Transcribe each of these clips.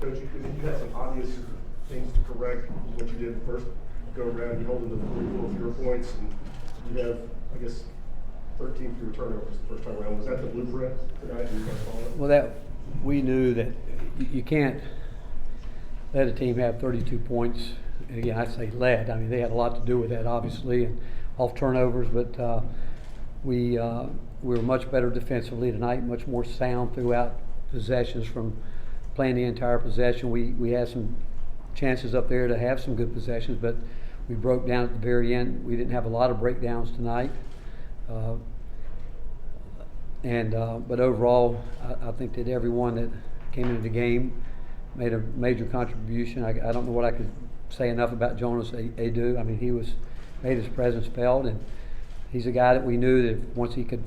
Coach, you had some obvious things to correct what you did the first go around. You hold them to 44 fewer points, and you have, I guess, 13 fewer turnovers the first time around. Was that the blueprint tonight? Well, that we knew that you can't let a team have 32 points. Again, I say led. I mean, they had a lot to do with that, obviously, and off turnovers. But we were much better defensively tonight, much more sound throughout possessions from playing the entire possession. We had some chances up there to have some good possessions, but we broke down at the very end. We didn't have a lot of breakdowns tonight. But overall, I think that everyone that came into the game made a major contribution. I don't know what I could say enough about Jonas Adu. I mean, he made his presence felt, and he's a guy that we knew that once he could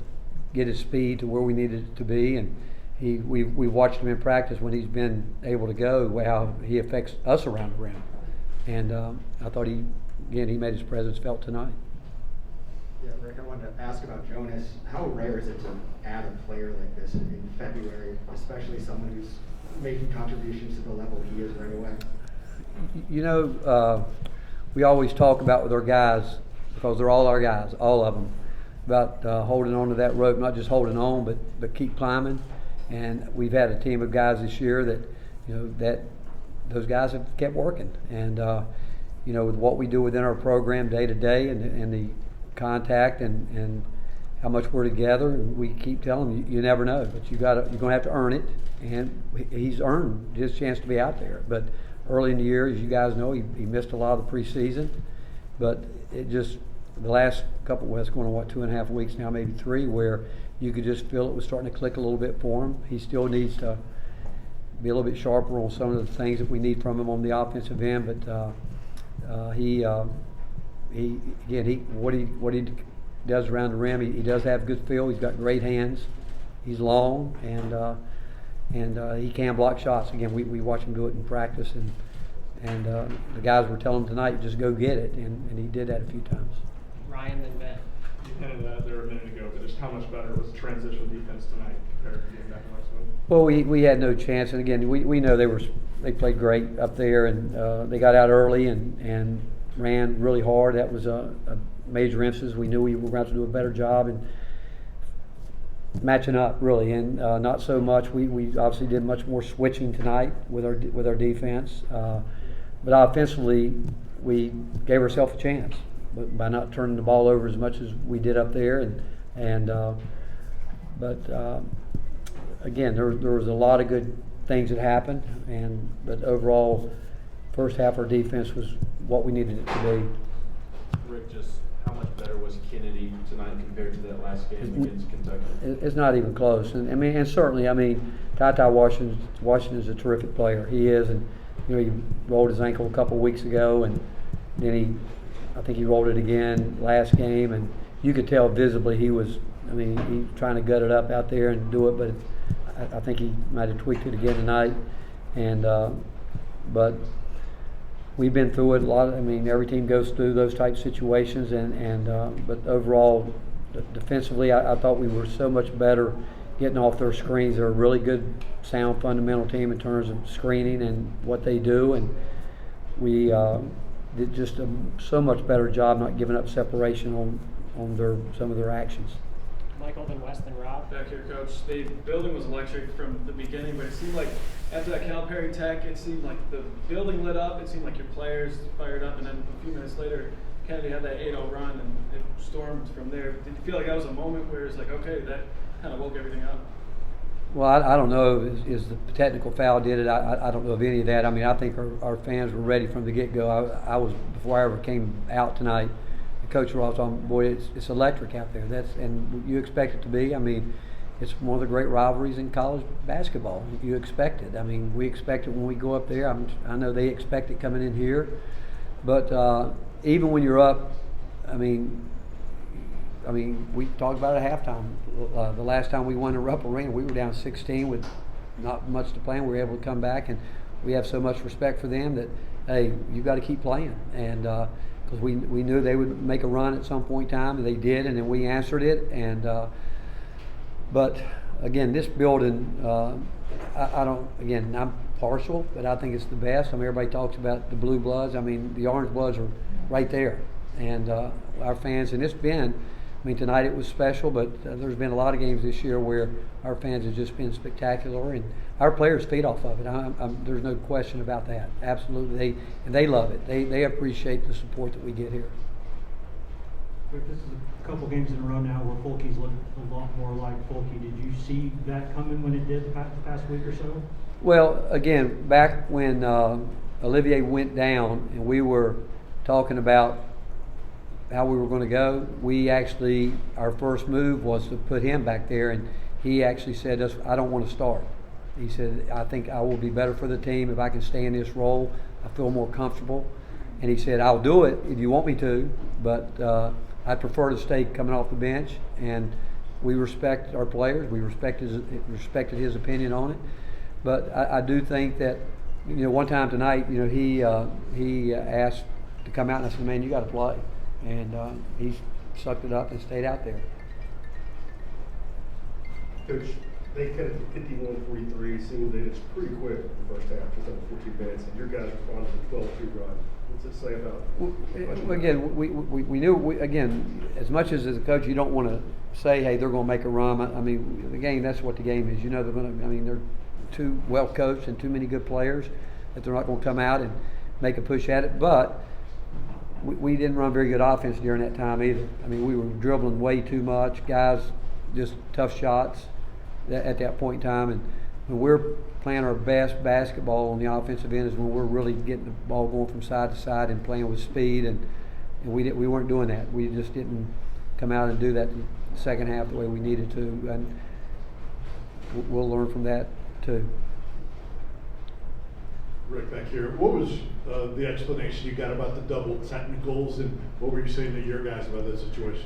get his speed to where we needed it to be, and we watched him in practice when he's been able to go, how he affects us around the rim. And I thought he made his presence felt tonight. Yeah, Rick, I wanted to ask about Jonas. How rare is it to add a player like this in February, especially someone who's making contributions to the level he is right away? You know, we always talk about with our guys, because they're all our guys, all of them, about holding on to that rope, not just holding on, but keep climbing. And we've had a team of guys this year that, you know, that those guys have kept working. And, you know, with what we do within our program day to day and the contact and how much we're together, and we keep telling them, you never know, but you're going to have to earn it. And he's earned his chance to be out there. But early in the year, as you guys know, he missed a lot of the preseason. But it just, the last couple, well, it's going on, 2.5 weeks now, maybe 3, where you could just feel it was starting to click a little bit for him. He still needs to be a little bit sharper on some of the things that we need from him on the offensive end. But what he does around the rim, he does have good feel. He's got great hands. He's long, and he can block shots. Again, we watch him do it in practice, and the guys were telling him tonight, just go get it, and he did that a few times. Ryan and Ben. You hinted at there a minute ago, but just how much better was transition defense tonight compared to the game back in Knoxville? Well, we had no chance, and again, we know they played great up there, and they got out early and ran really hard. That was a major emphasis. We knew we were going to have to do a better job in matching up, really, and not so much. We obviously did much more switching tonight with our defense, but offensively we gave ourselves a chance by not turning the ball over as much as we did up there, but again, there was a lot of good things that happened, but overall, first half our defense was what we needed it to be. Rick, just how much better was Kennedy tonight compared to that last game against Kentucky? It's not even close, and certainly, Ty Washington's a terrific player. He is, and you know, he rolled his ankle a couple of weeks ago, and then I think he rolled it again last game, and you could tell visibly he was trying to gut it up out there and do it, but I think he might have tweaked it again tonight, but we've been through it a lot. Every team goes through those type situations, but overall, defensively, I thought we were so much better getting off their screens. They're a really good, sound, fundamental team in terms of screening and what they do, and we did just a so much better job not giving up separation on some of their actions. Michael, then West, then Rob. Back here, Coach. The building was electric from the beginning, but it seemed like after that Calipari Tech, it seemed like the building lit up. It seemed like your players fired up, and then a few minutes later, Kennedy had that 8-0 run, and it stormed from there. Did you feel like that was a moment where it's like, okay, that kind of woke everything up? Well, I don't know if the technical foul did it. I don't know of any of that. I think our fans were ready from the get-go. I was, before I ever came out tonight, Coach Ross on, boy, it's electric out there. And you expect it to be. It's one of the great rivalries in college basketball. You expect it. We expect it when we go up there. I know they expect it coming in here. But even when you're up, we talked about it at halftime. The last time we won the Rupp Arena, we were down 16 with not much to play, and we were able to come back. And we have so much respect for them that, hey, you got to keep playing. And because we knew they would make a run at some point in time, and they did, and then we answered it. And but again, this building, I'm partial, but I think it's the best. I mean, everybody talks about the blue bloods. I mean, the orange bloods are right there. And our fans, and it's been, I mean, tonight it was special, but there's been a lot of games this year where our fans have just been spectacular, and our players feed off of it. There's no question about that. Absolutely, they love it. They appreciate the support that we get here. Rick, this is a couple games in a row now where Fulke's looked a lot more like Fulke. Did you see that coming when it did the past week or so? Well, again, back when Olivier went down and we were talking about how we were going to go, our first move was to put him back there, and he actually said, I don't want to start. He said, I think I will be better for the team if I can stay in this role. I feel more comfortable. And he said, I'll do it if you want me to, but I prefer to stay coming off the bench. And we respect our players. We respected his opinion on it. But I do think that, one time tonight, he asked to come out, and I said, man, you got to play. And he sucked it up and stayed out there. Coach, they cut it to 51-43, seemed that it's pretty quick in the first half, just under 14 minutes, and your guys responded to the 12-2 run. What's it say about? Well, again, we knew, again, as much as a coach, you don't want to say, hey, they're going to make a run. I mean, the game, that's what the game is. They're going to, they're too well coached and too many good players that they're not going to come out and make a push at it. But we didn't run very good offense during that time either. I mean, we were dribbling way too much. Guys, just tough shots at that point in time. And when we're playing our best basketball on the offensive end is when we're really getting the ball going from side to side and playing with speed. And we weren't doing that. We just didn't come out and do that in the second half the way we needed to. And we'll learn from that too. Rick, back here. What was the explanation you got about the double technicals, and what were you saying to your guys about that situation?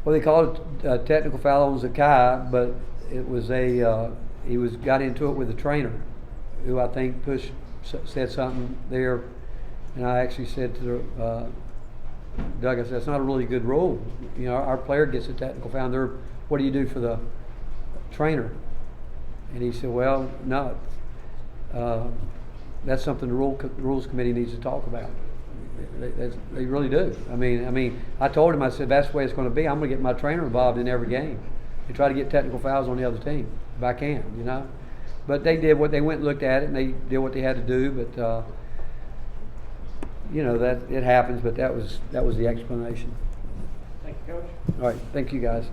Well, they called it a technical foul on Zakai, but it was he got into it with the trainer, who I think said something there, and I actually said to Doug, I said, that's not a really good rule. Our player gets a technical foul. What do you do for the trainer? And he said, well, no. That's something the rules committee needs to talk about. They really do. I mean, I told him, I said, that's the way it's going to be. I'm going to get my trainer involved in every game and try to get technical fouls on the other team if I can, But they did what they went and looked at it, and they did what they had to do. But that it happens. But that was the explanation. Thank you, Coach. All right, thank you guys.